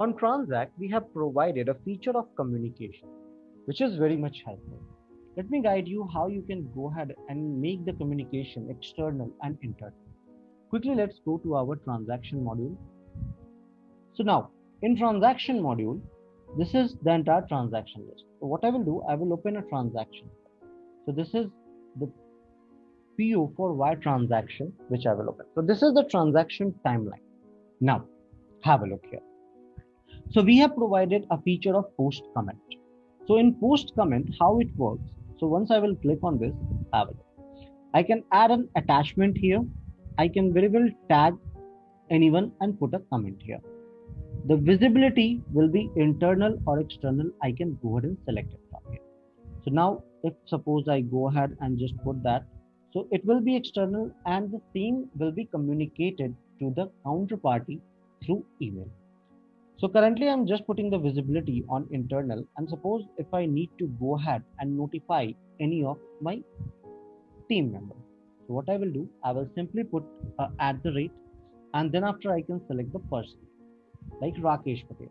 On TranZact, we have provided a feature of communication, which is very much helpful. Let me guide you how you can go ahead and make the communication external and internal. Quickly, let's go to our transaction module. So now, in transaction module, this is the entire transaction list. So what I will do, I will open a transaction. So this is the PO for Y transaction, which I will open. So this is the transaction timeline. Now, have a look here. So we have provided a feature of post comment. So in post comment, how it works. So once I will click on this, have a look. I can add an attachment here. I can very well tag anyone and put a comment here. The visibility will be internal or external. I can go ahead and select it from here. So now if suppose I go ahead and just put that, so it will be external and the same will be communicated to the counterparty through email. So currently I'm just putting the visibility on internal, and suppose if I need to go ahead and notify any of my team members. So what I will do, I will simply put at the rate, and then after I can select the person like Rakesh Patel.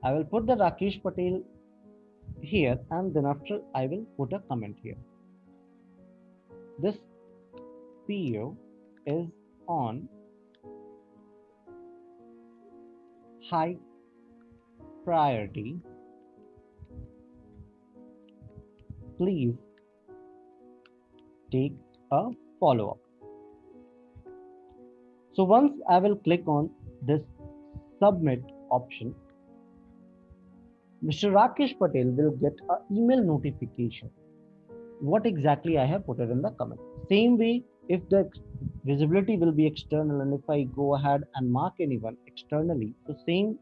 I will put the Rakesh Patel here, and then after I will put a comment here. This PO is on high priority. Please take a follow-up. So once I will click on this submit option, Mr. Rakesh Patel will get an email notification what exactly I have put it in the comment. Same way, if the visibility will be external and if I go ahead and mark anyone externally, the same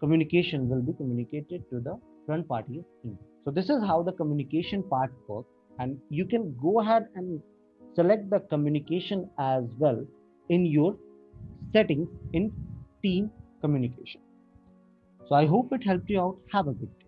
communication will be communicated to the front party team. So this is how the communication part works, and you can go ahead and select the communication as well in your settings in team communication. So I hope it helped you out. Have a good day.